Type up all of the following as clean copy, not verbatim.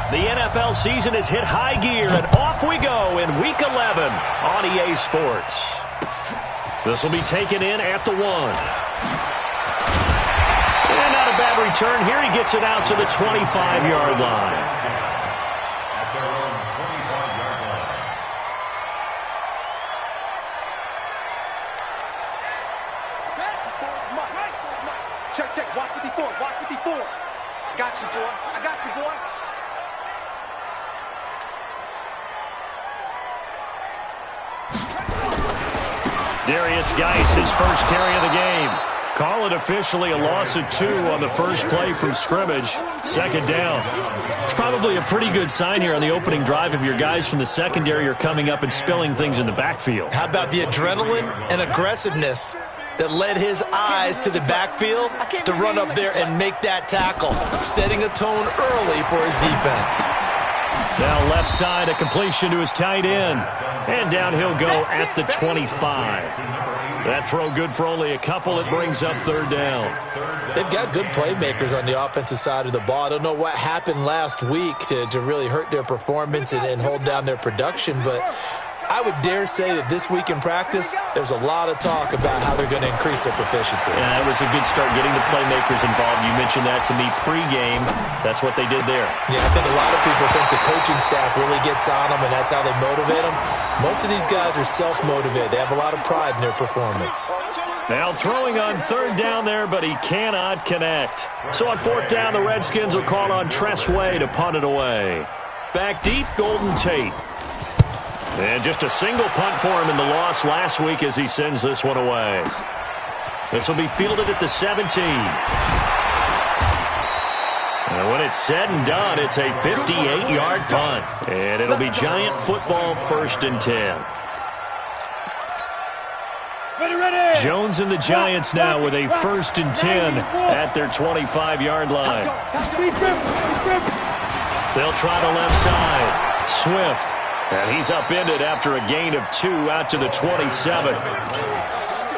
The NFL season has hit high gear, and off we go in Week 11 on EA Sports. This will be taken in at the 1. And not a bad return here. He gets it out to the 25-yard line. Check. Watch 54. Watch 54. I got you, boy. I got you, boy. Darius Geis, his first carry of the game. Call it officially a loss of 2 on the first play from scrimmage. Second down. It's probably a pretty good sign here on the opening drive if your guys from the secondary are coming up and spilling things in the backfield. How about the adrenaline and aggressiveness that led his eyes to the backfield to run up there and make that tackle, setting a tone early for his defense. Now left side, a completion to his tight end. And down he'll go at the 25. That throw good for only a couple. It brings up third down. They've got good playmakers on the offensive side of the ball. I don't know what happened last week to really hurt their performance and hold down their production, but I would dare say that this week in practice, there's a lot of talk about how they're going to increase their proficiency. Yeah, that was a good start getting the playmakers involved. You mentioned that to me pregame. That's what they did there. Yeah, I think a lot of people think the coaching staff really gets on them, and that's how they motivate them. Most of these guys are self-motivated. They have a lot of pride in their performance. Now throwing on third down there, but he cannot connect. So on fourth down, the Redskins will call on Tress Way to punt it away. Back deep, Golden Tate. And just a single punt for him in the loss last week as he sends this one away. This will be fielded at the 17. And when it's said and done, it's a 58-yard punt. And it'll be Giant football, 1st and 10. Ready. Jones and the Giants now with a 1st and 10 at their 25-yard line. They'll try to left side. Swift. And he's upended after a gain of 2 out to the 27.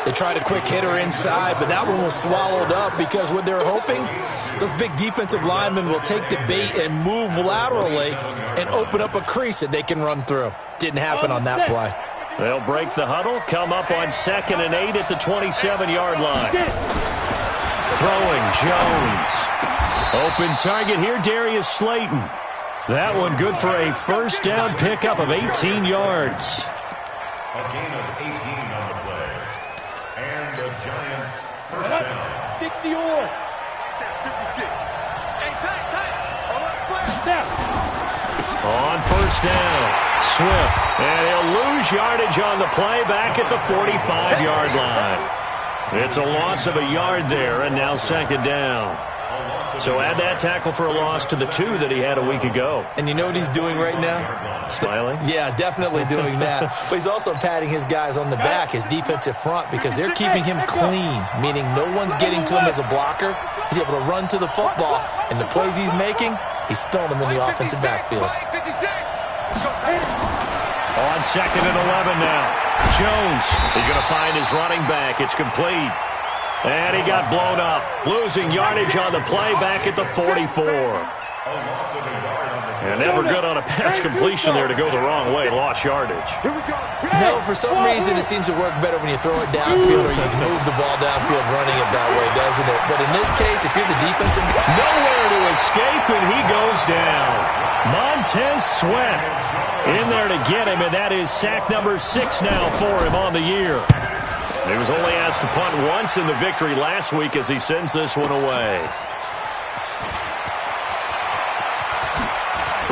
They tried a quick hitter inside, but that one was swallowed up because what they're hoping, those big defensive linemen will take the bait and move laterally and open up a crease that they can run through. Didn't happen on that play. They'll break the huddle, come up on 2nd and 8 at the 27-yard line. Throwing, Jones. Open target here, Darius Slayton. That one good for a first down pickup of 18 yards. A gain of 18 on the play. And the Giants first down. 60 on. 56. Hey, tight. All right, on first down, Swift. And he'll lose yardage on the play back at the 45-yard line. It's a loss of a yard there, and now 2nd down. So add that tackle for a loss to the 2 that he had a week ago. And you know what he's doing right now? Smiling? Yeah, definitely doing that. But he's also patting his guys on the back, his defensive front, because they're keeping him clean, meaning no one's getting to him as a blocker. He's able to run to the football, and the plays he's making, he's spilling them in the offensive backfield. On 2nd and 11 now. Jones is going to find his running back. It's complete. And he got blown up, losing yardage on the play back at the 44. And never good on a pass completion there to go the wrong way. Lost yardage. No, for some reason it seems to work better when you throw it downfield or you can move the ball downfield running it that way, doesn't it? But in this case, if you're the defensive... Nowhere to escape, and he goes down. Montez Sweat in there to get him, and that is sack number 6 now for him on the year. He was only asked to punt once in the victory last week as he sends this one away.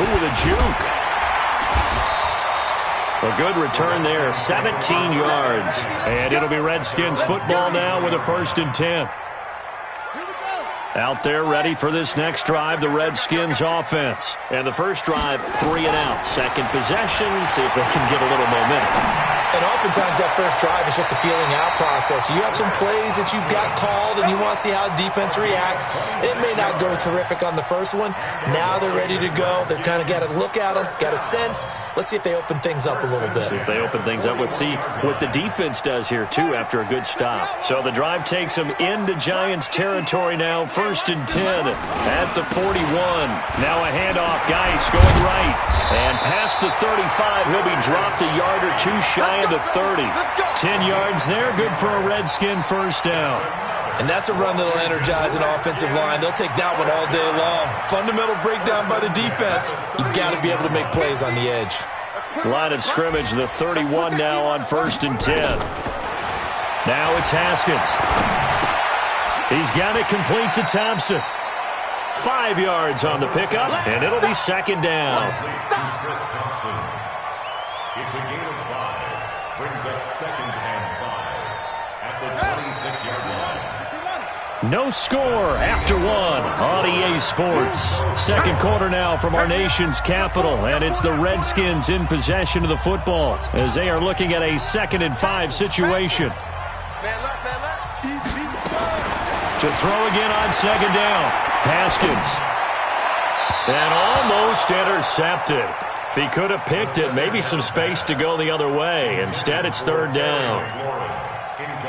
Ooh, the juke. A good return there, 17 yards. And it'll be Redskins football now with a 1st and 10. Out there ready for this next drive, the Redskins offense. And the first drive, 3 and out. Second possession, see if they can get a little momentum. And oftentimes that first drive is just a feeling out process. You have some plays that you've got called and you want to see how the defense reacts. It may not go terrific on the first one. Now they're ready to go. They've kind of got to look at them, got a sense. Let's see if they open things up a little bit. See if they open things up. Let's see what the defense does here, too, after a good stop. So the drive takes them into Giants territory now. 1st and 10 at the 41. Now a handoff. Geis going right. And past the 35, he'll be dropped a yard or two shy of the 30. 10 yards there, good for a Redskin first down. And that's a run that'll energize an offensive line. They'll take that one all day long. Fundamental breakdown by the defense. You've got to be able to make plays on the edge. Line of scrimmage, the 31 now on 1st and 10. Now it's Haskins. He's got it complete to Thompson. 5 yards on the pickup, and it'll be 2nd down. Chris Thompson. It's a gain of 5. Brings up 2nd and 5 at the 26-yard line. No score after 1 on EA Sports. Second quarter now from our nation's capital, and it's the Redskins in possession of the football as they are looking at a 2nd and 5 situation. To throw again on 2nd down. Haskins. And almost intercepted. If he could have picked it, maybe some space to go the other way. Instead, it's 3rd down.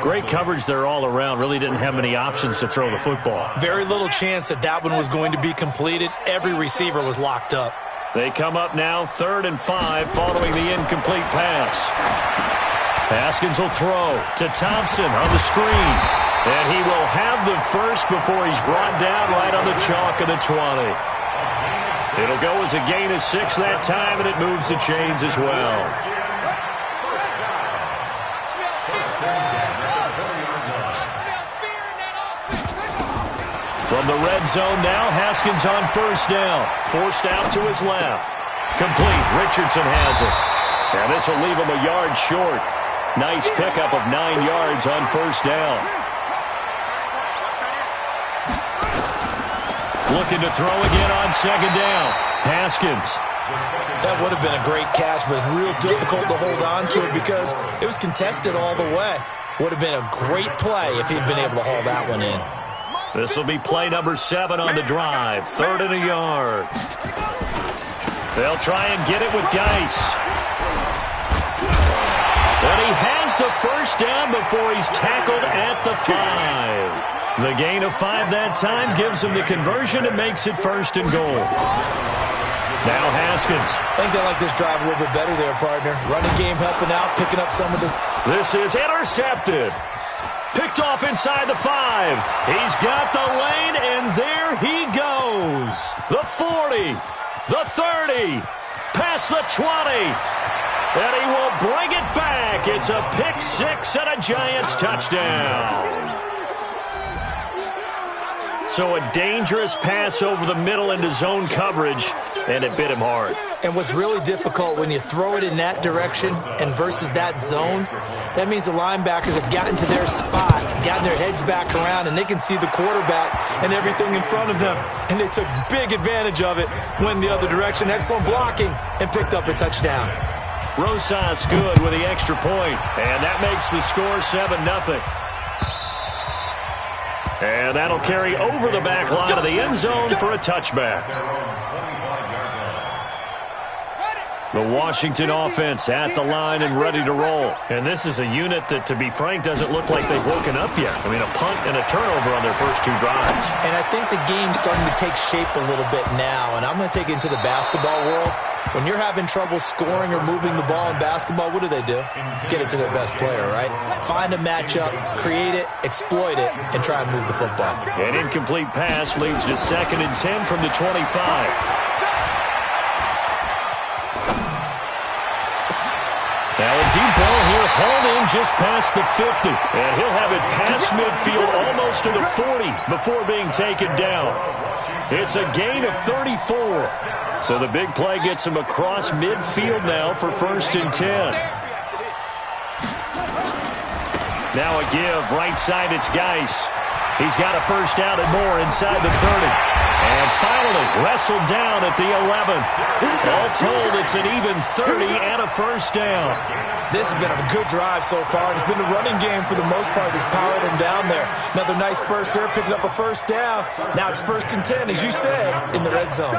Great coverage there all around. Really didn't have many options to throw the football. Very little chance that that one was going to be completed. Every receiver was locked up. They come up now 3rd and 5 following the incomplete pass. Haskins will throw to Thompson on the screen. And he will have the first before he's brought down right on the chalk of the 20. It'll go as a gain of 6 that time, and it moves the chains as well. From the red zone now, Haskins on 1st down. Forced out to his left. Complete. Richardson has it. And this will leave him a yard short. Nice pickup of 9 yards on 1st down. Looking to throw again on 2nd down. Haskins. That would have been a great catch, but it's real difficult to hold on to it because it was contested all the way. Would have been a great play if he'd been able to haul that one in. This will be play number 7 on the drive. 3rd and a yard. They'll try and get it with Geis. And he has the first down before he's tackled at the 5. The gain of 5 that time gives him the conversion and makes it 1st and goal. Now Haskins. I think they like this drive a little bit better there, partner. Running game helping out, picking up some of the... This is intercepted. Picked off inside the 5. He's got the lane, and there he goes. The 40, the 30, past the 20. And he will bring it back. It's a pick 6 and a Giants touchdown. So a dangerous pass over the middle into zone coverage, and it bit him hard. And what's really difficult when you throw it in that direction and versus that zone, that means the linebackers have gotten to their spot, gotten their heads back around, and they can see the quarterback and everything in front of them. And they took big advantage of it, went the other direction, excellent blocking, and picked up a touchdown. Rosas good with the extra point, and that makes the score 7-0. And that'll carry over the back line of the end zone for a touchback. The Washington offense at the line and ready to roll. And this is a unit that, to be frank, doesn't look like they've woken up yet. I mean, a punt and a turnover on their first 2 drives. And I think the game's starting to take shape a little bit now. And I'm going to take it into the basketball world. When you're having trouble scoring or moving the ball in basketball, what do? Get it to their best player, right? Find a matchup, create it, exploit it, and try and move the football. An incomplete pass leads to 2nd and 10 from the 25. Now a deep ball here, hauled in just past the 50. And he'll have it past midfield almost to the 40 before being taken down. It's a gain of 34. So the big play gets him across midfield now for 1st and 10. Now a give, right side, it's Geis. He's got a first down and more inside the 30. And finally wrestled down at the 11. All told, it's an even 30 and a first down. This has been a good drive so far. It's been the running game for the most part that's powered him down there. Another nice burst there, picking up a first down. Now it's 1st and 10, as you said, in the red zone.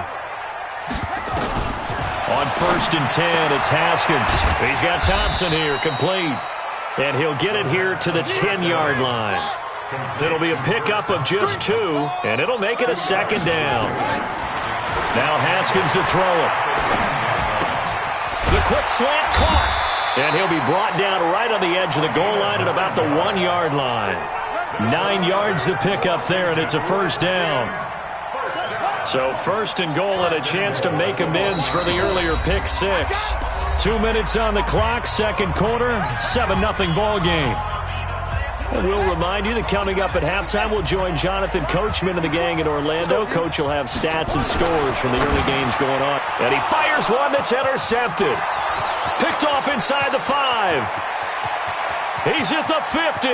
On 1st and 10, it's Haskins. He's got Thompson here, complete. And he'll get it here to the 10-yard line. It'll be a pickup of just 2, and it'll make it a 2nd down. Now Haskins to throw it. The quick slant caught. And he'll be brought down right on the edge of the goal line at about the 1-yard line. 9 yards to pick up there, and it's a first down. So 1st and goal and a chance to make amends for the earlier pick 6. 2 minutes on the clock, 2nd quarter, 7-0 ball game. And we'll remind you that coming up at halftime, we'll join Jonathan Coachman and the gang in Orlando. Coach will have stats and scores from the early games going on. And he fires one that's intercepted. Picked off inside the 5. He's at the 50.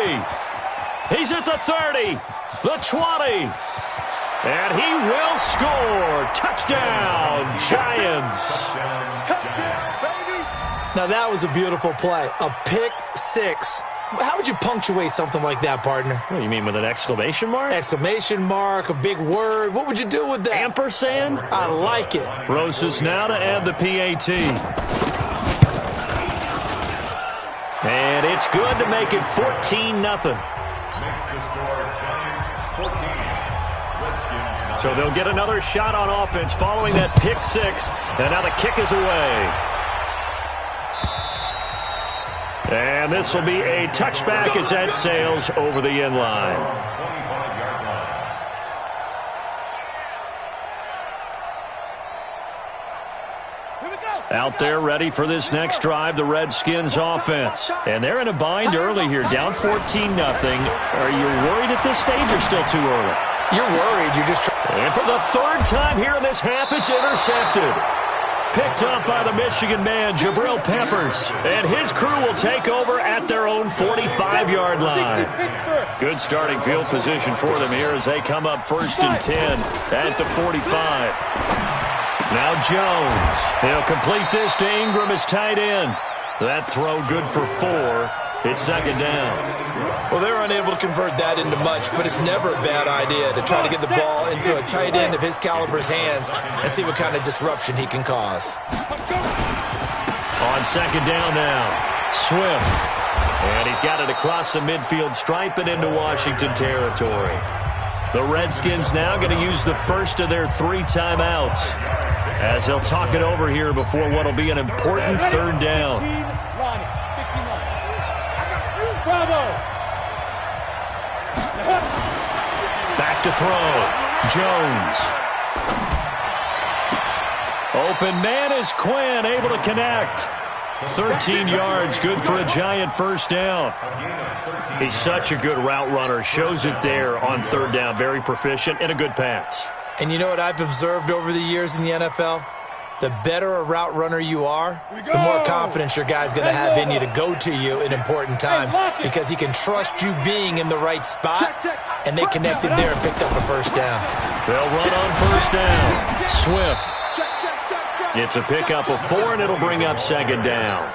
He's at the 30. The 20. And he will score. Touchdown, Giants. Now that was a beautiful play. A pick 6. How would you punctuate something like that, partner? What do you mean, with an exclamation mark? Exclamation mark, a big word. What would you do with that? Ampersand? I like it. Rosas now to add the PAT. And it's good to make it 14-0. So they'll get another shot on offense following that pick 6. And now the kick is away. And this will be a touchback as that sails over the end line. Out there ready for this next drive, the Redskins offense. And they're in a bind early here, down 14-0. Are you worried at this stage or still too early? You're worried. You're just trying. And for the 3rd time here in this half, it's intercepted. Picked up by the Michigan man, Jabril Peppers. And his crew will take over at their own 45-yard line. Good starting field position for them here as they come up 1st and 10 at the 45. Now Jones. He'll complete this to Ingram as tight end. That throw good for 4. It's 2nd down. Well, they're unable to convert that into much, but it's never a bad idea to try to get the ball into a tight end of his caliber's hands and see what kind of disruption he can cause. On 2nd down now, Swift. And he's got it across the midfield stripe and into Washington territory. The Redskins now going to use the first of their 3 timeouts as they'll talk it over here before what will be an important 3rd down. Back to throw. Jones. Open man is Quinn, able to connect. 13 yards, good for a Giant first down. He's such a good route runner. Shows it there on 3rd down. Very proficient and a good pass. And you know what I've observed over the years in the NFL? The better a route runner you are, the more confidence your guy's going to have in you to go to you in important times because he can trust you being in the right spot, and they connected there and picked up a first down. They'll run on 1st down. Swift. It's a pickup of 4, and it'll bring up 2nd down.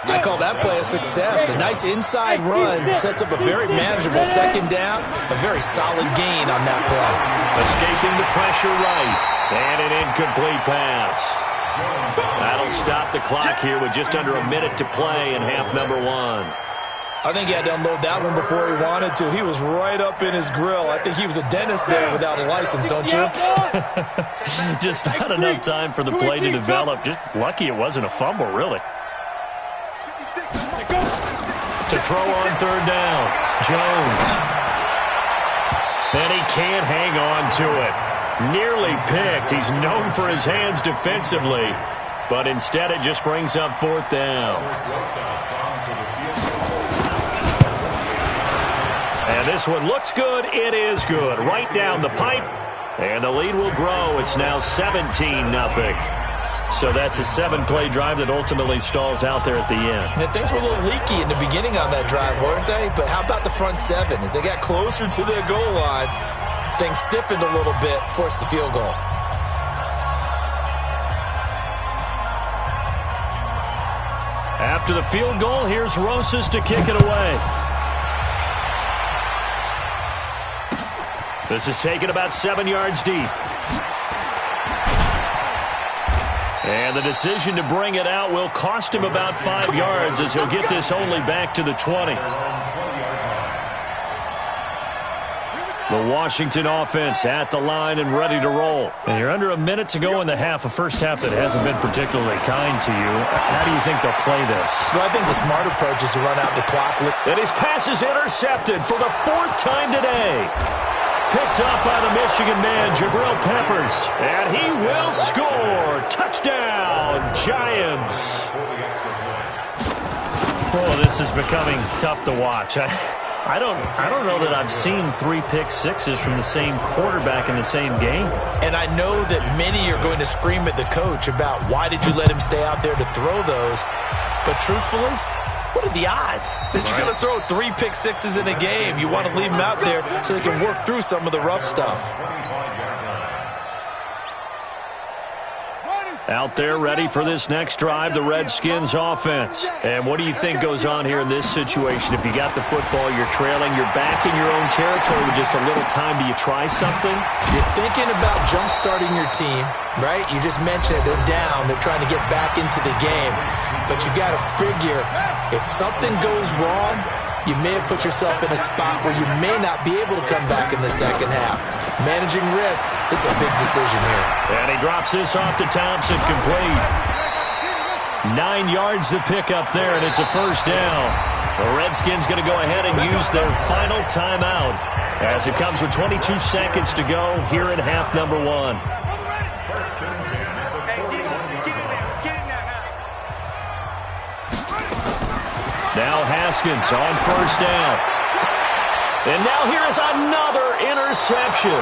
I call that play a success. A nice inside run sets up a very manageable 2nd down, a very solid gain on that play. Escaping the pressure right. And an incomplete pass. That'll stop the clock here with just under a minute to play in half number 1. I think he had to unload that one before he wanted to. He was right up in his grill. I think he was a dentist there without a license, don't you? Just not enough time for the play to develop. Just lucky it wasn't a fumble, really. To throw on 3rd down, Jones. And he can't hang on to it. Nearly picked. He's known for his hands defensively, but instead it just brings up 4th down. And this one looks good. It is good. Right down the pipe, and the lead will grow. It's now 17-0. So that's a 7-play drive that ultimately stalls out there at the end. And things were a little leaky in the beginning on that drive, weren't they? But how about the front 7? As they got closer to the goal line, things stiffened a little bit, forced the field goal. After the field goal, here's Rosas to kick it away. This is taken about 7 yards deep. And the decision to bring it out will cost him about 5 yards as he'll get this only back to the 20. The Washington offense at the line and ready to roll. And you're under a minute to go in the half, a first half that hasn't been particularly kind to you. How do you think they'll play this? Well, I think the smart approach is to run out the clock. And his pass is intercepted for the 4th time today. Picked up by the Michigan man, Jabril Peppers. And he will score. Touchdown, Giants. Oh, this is becoming tough to watch. I don't know that I've seen 3 pick-sixes from the same quarterback in the same game. And I know that many are going to scream at the coach about why did you let him stay out there to throw those. But truthfully, what are the odds that you're going to throw 3 pick-sixes in a game? You want to leave them out there so they can work through some of the rough stuff. Out there ready for this next drive, the Redskins offense. And what do you think goes on here in this situation? If you got the football, you're trailing, you're back in your own territory with just a little time. Do you try something? You're thinking about jump-starting your team, right? You just mentioned it. They're down. They're trying to get back into the game. But you got to figure if something goes wrong, you may have put yourself in a spot where you may not be able to come back in the second half. Managing risk, this is a big decision here. And he drops this off to Thompson, complete. 9 yards to pick up there, and it's a first down. The Redskins going to go ahead and use their final timeout as it comes with 22 seconds to go here in half number 1. Now Haskins on first down. And now here is another interception.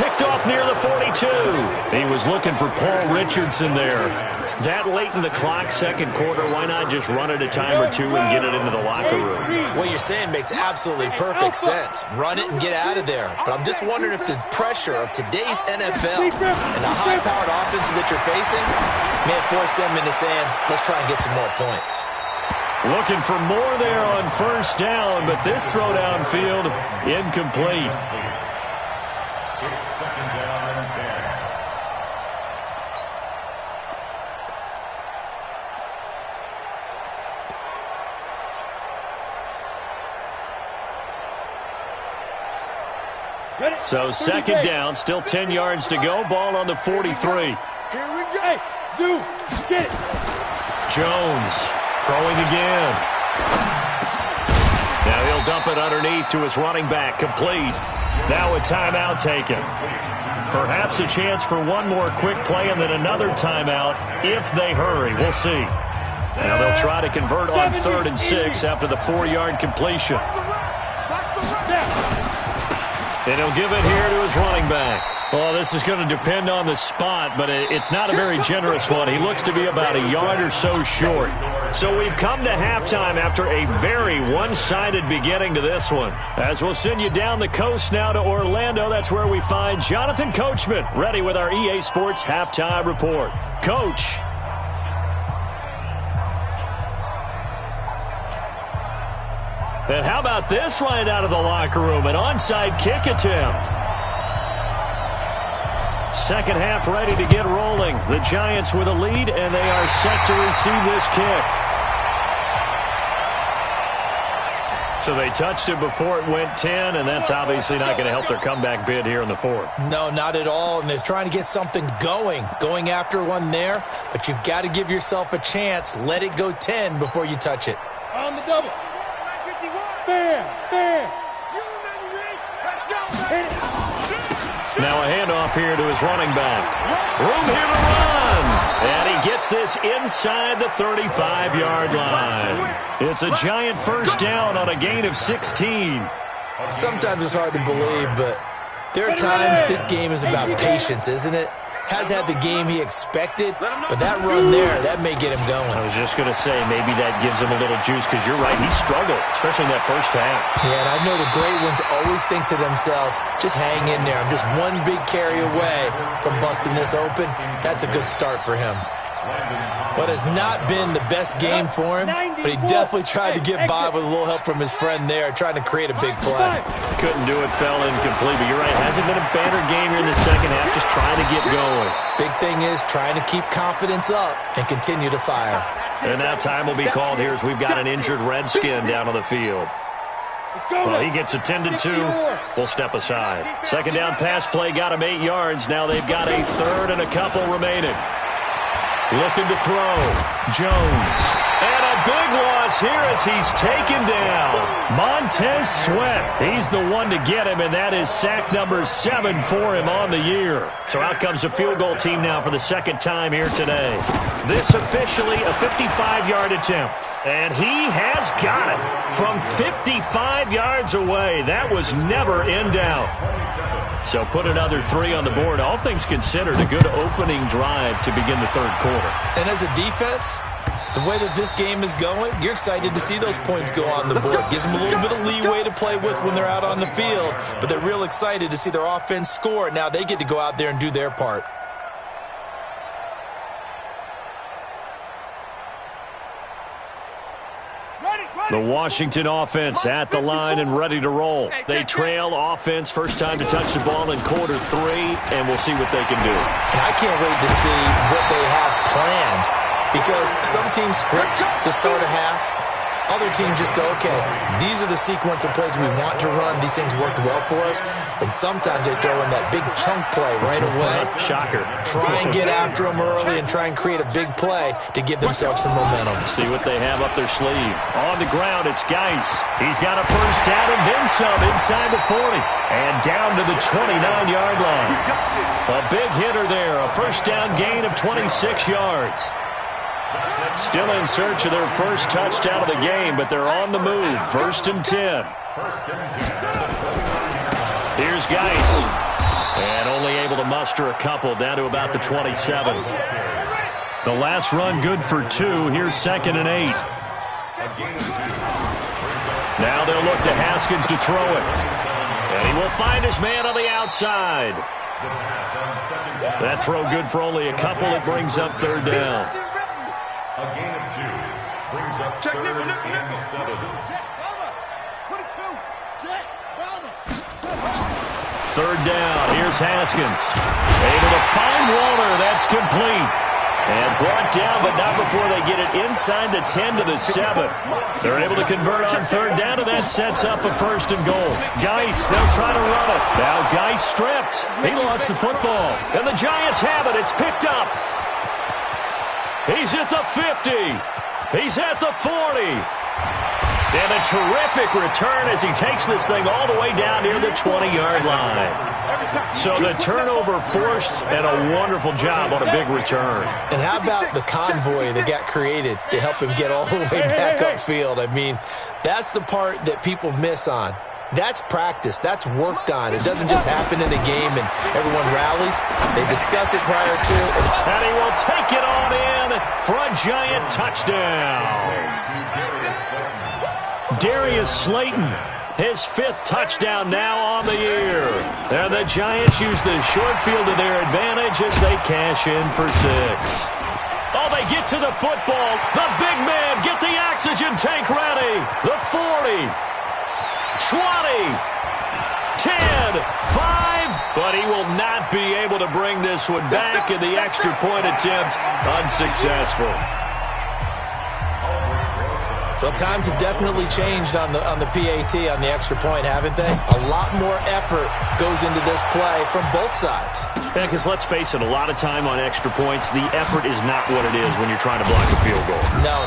Picked off near the 42. He was looking for Paul Richardson there. That late in the clock, second quarter, why not just run it a time or two and get it into the locker room? What you're saying makes absolutely perfect sense. Run it and get out of there. But I'm just wondering if the pressure of today's NFL and the high-powered offenses that you're facing may have forced them into saying, let's try and get some more points. Looking for more there on first down, but this throw downfield incomplete. It's second down and 10. So second down, still 10 yards to go. Ball on the 43. Here we go. Hey, Zoo, get it. Jones throwing again. Now he'll dump it underneath to his running back, complete. Now a timeout taken. Perhaps a chance for one more quick play and then another timeout if they hurry. We'll see. Now they'll try to convert on 3rd and 6 after the 4-yard completion. And he'll give it here to his running back. Well, this is going to depend on the spot, but it's not a very generous one. He looks to be about a yard or so short. So we've come to halftime after a very one-sided beginning to this one. As we'll send you down the coast now to Orlando, that's where we find Jonathan Coachman, ready with our EA Sports Halftime Report. Coach. And how about this right out of the locker room? An onside kick attempt. Second half ready to get rolling. The Giants with a lead, and they are set to receive this kick. So they touched it before it went 10, and that's obviously not going to help their comeback bid here in the 4th. No, not at all, and they're trying to get something going after one there, but you've got to give yourself a chance. Let it go 10 before you touch it. On the double. Bam, bam. Hit it. Now a handoff here to his running back. Room here to run. And he gets this inside the 35-yard line. It's a Giant first down on a gain of 16. Sometimes it's hard to believe, but there are times this game is about patience, isn't it? has had the game he expected, but that run there, that may get him going. I was just going to say, maybe that gives him a little juice, because you're right, he struggled, especially in that first half. Yeah, and I know the great ones always think to themselves, just hang in there. I'm just one big carry away from busting this open. That's a good start for him. What has not been the best game for him, but he definitely tried to get by with a little help from his friend there, trying to create a big play. Couldn't do it, fell incomplete, but you're right, hasn't been a better game here in the second half, just trying to get going. Big thing is trying to keep confidence up and continue to fire. And now time will be called here as we've got an injured Redskin down on the field. Well, he gets attended to. We'll step aside. Second down pass play got him 8 yards. Now they've got a third and a couple remaining. Looking to throw. Jones. And a big loss here as he's taken down. Montez Sweat. He's the one to get him, and that is sack number 7 for him on the year. So out comes a field goal team now for the second time here today. This officially a 55-yard attempt. And he has got it from 55 yards away. That was never in doubt. So put another 3 on the board. All things considered, a good opening drive to begin the third quarter. And as a defense, the way that this game is going, you're excited to see those points go on the board. Gives them a little bit of leeway to play with when they're out on the field, but they're real excited to see their offense score. Now they get to go out there and do their part. The Washington offense at the line and ready to roll. They trail offense, first time to touch the ball in quarter 3, and we'll see what they can do. And I can't wait to see what they have planned, because some teams script to start a half. Other teams just go, okay, these are the sequence of plays we want to run. These things worked well for us. And sometimes they throw in that big chunk play right away. Shocker. Try and get after them early and try and create a big play to give themselves some momentum. See what they have up their sleeve. On the ground, it's Geis. He's got a first down and then some inside the 40. And down to the 29-yard line. A big hitter there. A first down gain of 26 yards. Still in search of their first touchdown of the game, but they're on the move. 1st and 10. Here's Geis. And only able to muster a couple down to about the 27. The last run good for 2. Here's 2nd and 8. Now they'll look to Haskins to throw it. And he will find his man on the outside. That throw good for only a couple. It brings up 3rd down. A gain of 2 brings up 3rd and 7. 3rd down. Here's Haskins. Able to find Walter. That's complete. And brought down, but not before they get it inside the 10 to the 7. They're able to convert on 3rd down, and that sets up a 1st and goal. Geis, they'll try to run it. Now Geis stripped. He lost the football. And the Giants have it. It's picked up. He's at the 50. He's at the 40. And a terrific return as he takes this thing all the way down near the 20-yard line. So the turnover forced and a wonderful job on a big return. And how about the convoy that got created to help him get all the way back upfield? I mean, that's the part that people miss on. That's practice. That's worked on. It doesn't just happen in a game and everyone rallies. They discuss it prior to. And he will take it on in for a Giant touchdown. Darius Slayton, his 5th touchdown now on the year. And the Giants use the short field to their advantage as they cash in for 6. Oh, they get to the football. The big man, get the oxygen tank ready. The 40. 20, 10, 5, but he will not be able to bring this one back, and the extra point attempt unsuccessful. Well, times have definitely changed on the PAT, on the extra point, haven't they? A lot more effort goes into this play from both sides. Yeah, because let's face it, a lot of time on extra points, the effort is not what it is when you're trying to block a field goal.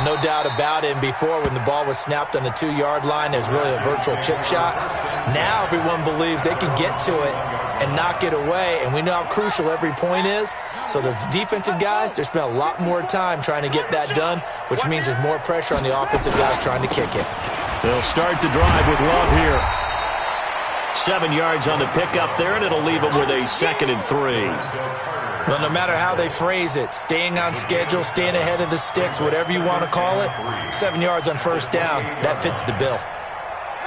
No doubt about it. And before, when the ball was snapped on the 2-yard line, it was really a virtual chip shot. Now everyone believes they can get to it and knock it away, and we know how crucial every point is. So the defensive guys, they spent a lot more time trying to get that done, which means there's more pressure on the offensive guys trying to kick it. They'll start the drive with Love here. 7 yards on the pickup there, and it'll leave them with a 2nd and 3. Well, no matter how they phrase it, staying on schedule, staying ahead of the sticks, whatever you want to call it, 7 yards on first down, that fits the bill.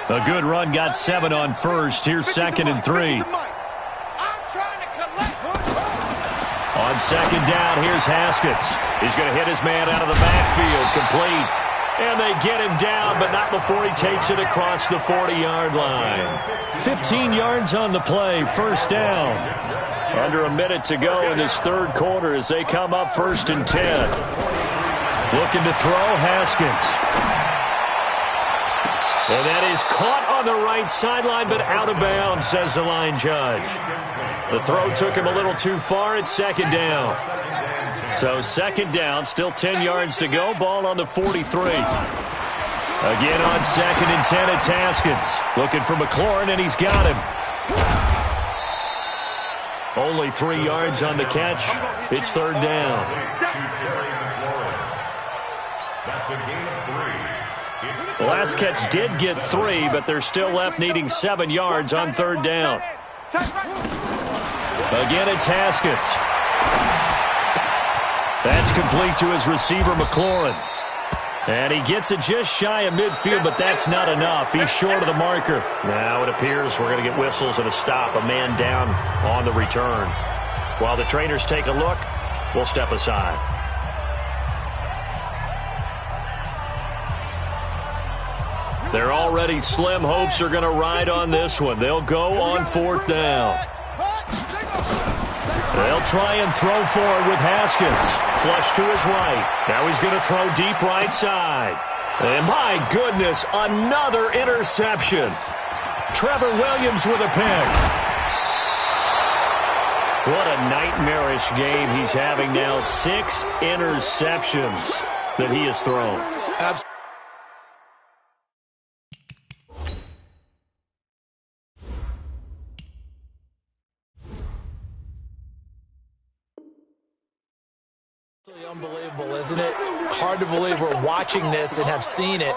A good run got 7 on first. Here's 2nd and 3. On 2nd down, here's Haskins. He's going to hit his man out of the backfield, complete. And they get him down, but not before he takes it across the 40-yard line. 15 yards on the play, first down. Under a minute to go in this third quarter as they come up 1st and 10. Looking to throw, Haskins. And that is caught on the right sideline, but out of bounds, says the line judge. The throw took him a little too far at 2nd down. So 2nd down, still 10 yards to go, ball on the 43. Again on 2nd and 10, it's Haskins. Looking for McLaurin, and he's got him. Only 3 yards on the catch. It's 3rd down. That's a gain of 3. The last catch did get 3, but they're still left needing 7 yards on 3rd down. Again, it's Haskins. That's complete to his receiver, McLaurin. And he gets it just shy of midfield, but that's not enough. He's short of the marker. Now it appears we're going to get whistles and a stop, a man down on the return. While the trainers take a look, we'll step aside. They're already slim. Hopes are going to ride on this one. They'll go on 4th down. They'll try and throw forward with Haskins. Flush to his right. Now he's going to throw deep right side. And my goodness, another interception. Trevor Williams with a pick. What a nightmarish game he's having now. 6 interceptions that he has thrown. Absolutely. Unbelievable, isn't it? Hard to believe we're watching this and have seen it,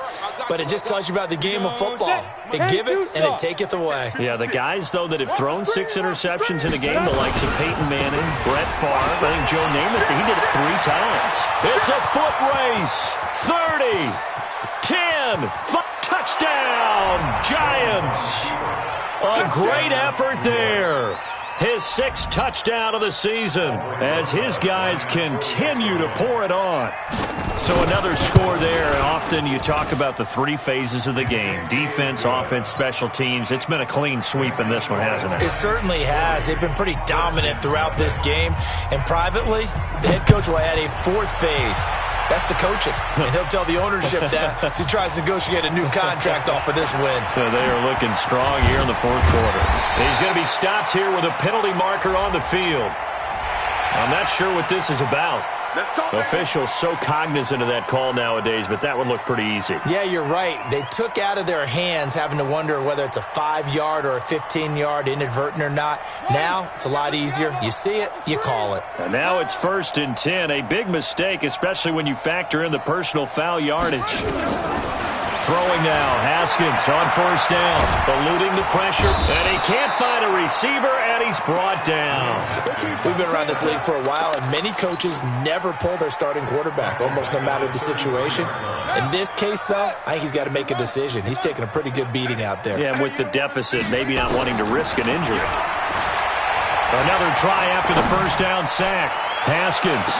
but it just tells you about the game of football. It giveth and it taketh away. Yeah, the guys, though, that have thrown 6 interceptions in a game, the likes of Peyton Manning, Brett Favre, I think Joe Namath, he did it 3 times. It's a foot race. 30, 10, touchdown, Giants. A great effort there. His 6th touchdown of the season as his guys continue to pour it on. So another score there, and often you talk about the 3 phases of the game. Defense, offense, special teams. It's been a clean sweep in this one, hasn't it? It certainly has. They've been pretty dominant throughout this game. And privately, the head coach will add a 4th phase. That's the coaching. And he'll tell the ownership that as he tries to negotiate a new contract off of this win. They are looking strong here in the 4th quarter. And he's going to be stopped here with a penalty marker on the field. I'm not sure what this is about. Officials so cognizant of that call nowadays, but that would look pretty easy. Yeah, you're right. They took out of their hands having to wonder whether it's a 5-yard or a 15-yard inadvertent or not. Now it's a lot easier. You see it, you call it. And now it's 1st and 10. A big mistake, especially when you factor in the personal foul yardage. Throwing now, Haskins on 1st down, eluding the pressure, and he can't find a receiver, and he's brought down. We've been around this league for a while, and many coaches never pull their starting quarterback, almost no matter the situation. In this case, though, I think he's got to make a decision. He's taking a pretty good beating out there. Yeah, and with the deficit, maybe not wanting to risk an injury. Another try after the 1st down sack. Haskins.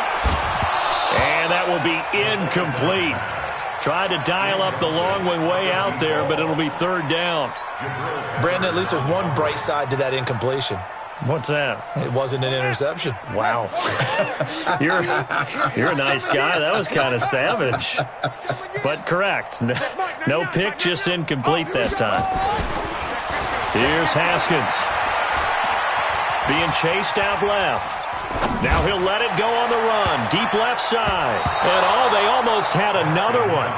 And that will be incomplete. Tried to dial up the long one way out there, but it'll be 3rd down. Brandon, at least there's one bright side to that incompletion. What's that? It wasn't an interception. Wow. You're a nice guy. That was kind of savage. But correct. No pick, just incomplete that time. Here's Haskins. Being chased out left. Now he'll let it go on the run. Deep left side. And they almost had another one.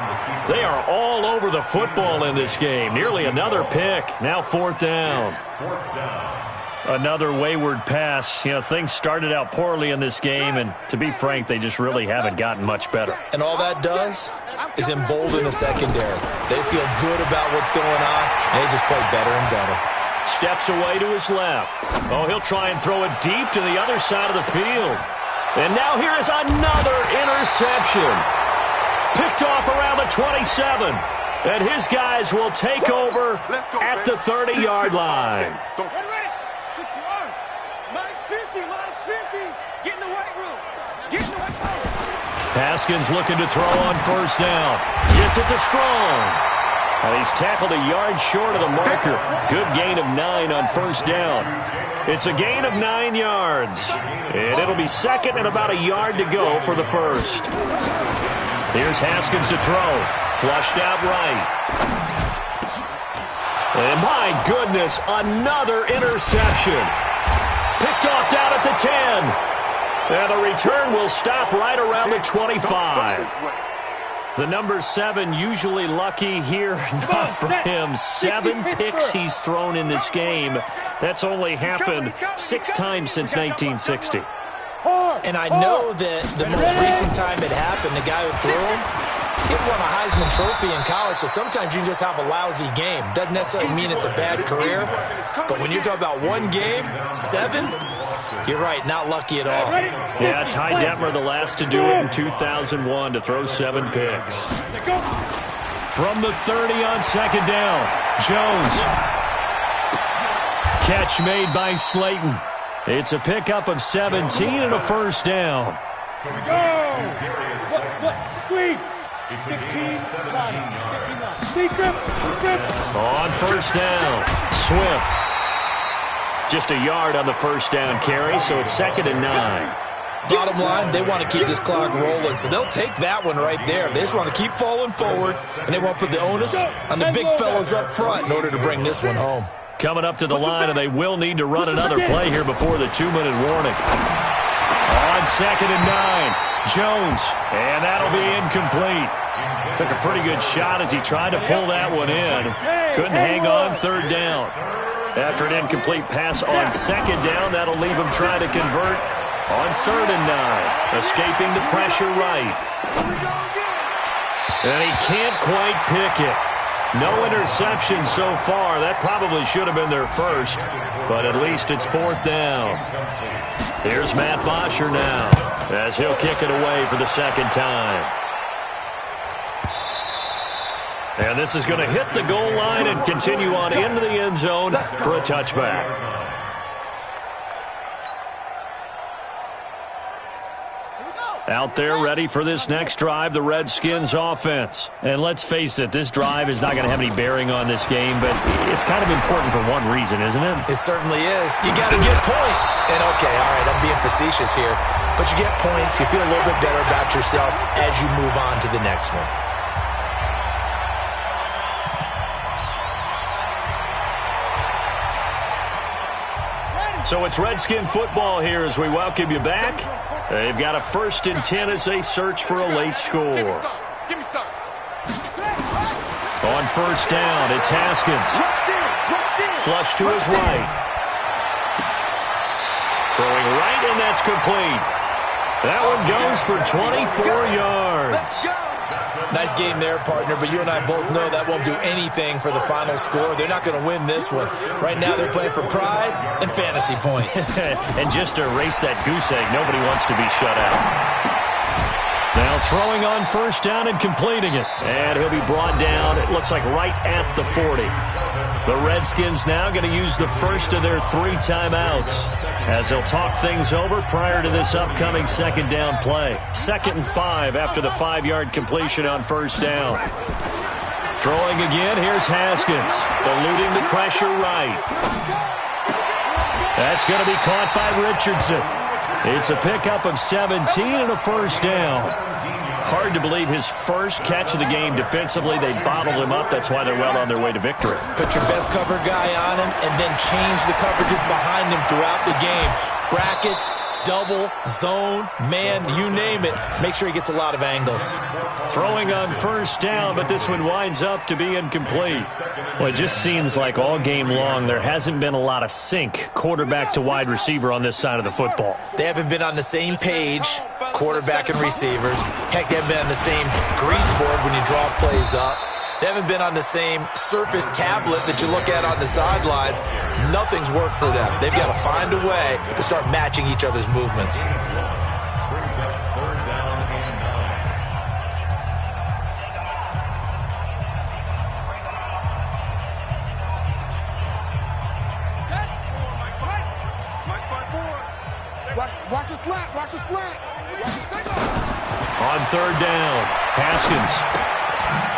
They are all over the football in this game. Nearly another pick. Now 4th down. Another wayward pass. You know, things started out poorly in this game, and to be frank, they just really haven't gotten much better. And all that does is embolden the secondary. They feel good about what's going on, and they just play better and better. Steps away to his left. Oh, he'll try and throw it deep to the other side of the field. And now here is another interception. Picked off around the 27. And his guys will take over at the 30-yard line. Haskins looking to throw on first down. Gets it to Strong. And he's tackled a yard short of the marker. Good gain of 9 on first down. It's a gain of 9 yards. And it'll be second and about a yard to go for the first. Here's Haskins to throw. Flushed out right. And my goodness, another interception. Picked off down at the 10. And the return will stop right around the 25. The number 7 usually lucky here, not for him. 7 picks he's thrown in this game. That's only happened 6 times since 1960. And I know that the most recent time it happened, the guy who threw him, he won a Heisman Trophy in college, so sometimes you just have a lousy game. Doesn't necessarily mean it's a bad career, but when you're talking about one game, 7, you're right, not lucky at all. Yeah, Ty Detmer, the last to do it in 2001, to throw 7 picks. From the 30 on second down, Jones. Catch made by Slayton. It's a pickup of 17 and a first down. Here we go. Squeeze. 15, 17 on first down, Swift. Just a yard on the first down carry, so it's second and 9. Bottom line, they want to keep this clock rolling, so they'll take that one right there. They just want to keep falling forward, and they won't put the onus on the big fellas up front in order to bring this one home. Coming up to the line, and they will need to run another play here before the 2-minute warning. On second and 9, Jones, and that'll be incomplete. Took a pretty good shot as he tried to pull that one in. Couldn't hang on third down. After an incomplete pass on second down, that'll leave him trying to convert on third and 9. Escaping the pressure right. And he can't quite pick it. No interception so far. That probably should have been their first, but at least it's fourth down. Here's Matt Bosher now, as he'll kick it away for the second time. And this is going to hit the goal line and continue on into the end zone for a touchback. Out there ready for this next drive, the Redskins offense. And let's face it, this drive is not going to have any bearing on this game, but it's kind of important for one reason, isn't it? It certainly is. You got to get points. And okay, all right, I'm being facetious here, but you get points, you feel a little bit better about yourself as you move on to the next one. So it's Redskin football here as we welcome you back. They've got a 1st and 10 as they search for a late score. Give me some. On first down, it's Haskins. Flush to his right. Throwing right, and that's complete. That one goes for 24 yards. Nice game there, partner, but you and I both know that won't do anything for the final score. They're not going to win this one. Right now they're playing for pride and fantasy points. And just to erase that goose egg, nobody wants to be shut out. Now throwing on first down and completing it. And he'll be brought down, it looks like right at the 40. The Redskins now going to use the first of their 3 timeouts as they'll talk things over prior to this upcoming second down play. 2nd and 5 after the 5-yard completion on first down. Throwing again, here's Haskins, eluding the pressure right. That's going to be caught by Richardson. It's a pickup of 17 and a first down. Hard to believe his first catch of the game defensively. They bottled him up. That's why they're well on their way to victory. Put your best cover guy on him and then change the coverages behind him throughout the game. Brackets, double, zone, man, you name it. Make sure he gets a lot of angles. Throwing on first down, but this one winds up to be incomplete. Well, it just seems like all game long there hasn't been a lot of sync quarterback to wide receiver on this side of the football. They haven't been on the same page, quarterback and receivers. Heck, they haven't been on the same grease board when you draw plays up. They haven't been on the same Surface tablet that you look at on the sidelines. Nothing's worked for them. They've got to find a way to start matching each other's movements. Brings up third down and 9. Watch the slant. Watch the slant. On third down, Haskins.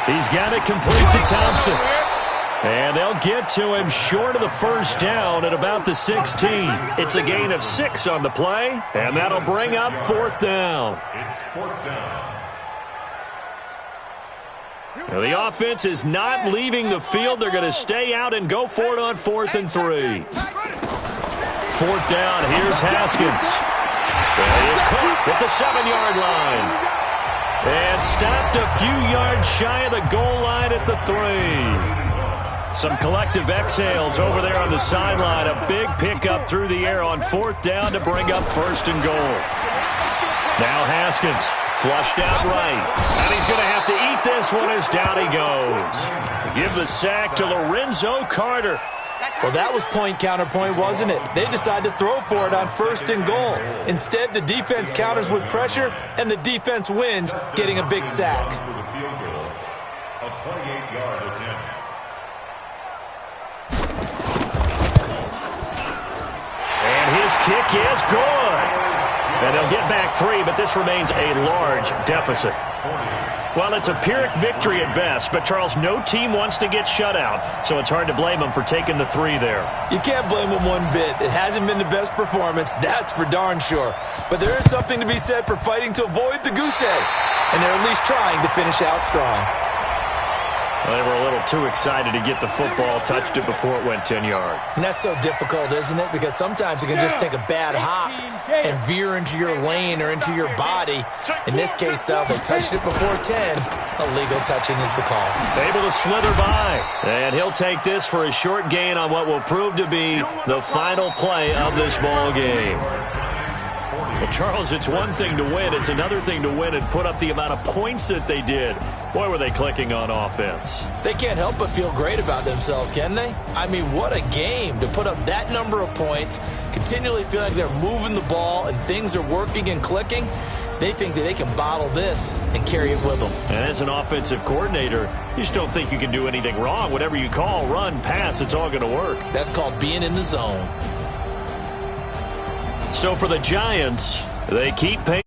He's got it complete to Thompson. And they'll get to him short of the first down at about the 16. It's a gain of 6 on the play, and that'll bring up fourth down. It's fourth down. Now, the offense is not leaving the field. They're going to stay out and go for it on 4th and 3. Fourth down, here's Haskins. And he is caught at the 7-yard line. And stopped a few yards shy of the goal line at the 3. Some collective exhales over there on the sideline. A big pickup through the air on 4th down to bring up 1st and goal. Now Haskins flushed out right. And he's going to have to eat this one as down he goes. Give the sack to Lorenzo Carter. Well, that was point counterpoint, wasn't it? They decided to throw for it on 1st and goal. Instead, the defense counters with pressure, and the defense wins, getting a big sack. With a field goal, a 28-yard attempt. And his kick is good. And they'll get back 3, but this remains a large deficit. Well, it's a Pyrrhic victory at best, but, Charles, no team wants to get shut out, so it's hard to blame them for taking the 3 there. You can't blame them one bit. It hasn't been the best performance, that's for darn sure. But there is something to be said for fighting to avoid the goose egg, and they're at least trying to finish out strong. Well, they were a little too excited to get the football, touched it before it went 10 yards. And that's so difficult, isn't it? Because sometimes you can just take a bad hop and veer into your lane or into your body. In this case, though, they touched it before 10. Illegal touching is the call. Able to slither by. And he'll take this for a short gain on what will prove to be the final play of this ball game. Well, Charles, it's one thing to win. It's another thing to win and put up the amount of points that they did. Boy, were they clicking on offense. They can't help but feel great about themselves, can they? I mean, what a game to put up that number of points, continually feel like they're moving the ball and things are working and clicking. They think that they can bottle this and carry it with them. And as an offensive coordinator, you just don't think you can do anything wrong. Whatever you call, run, pass, it's all going to work. That's called being in the zone. So for the Giants, they keep paying.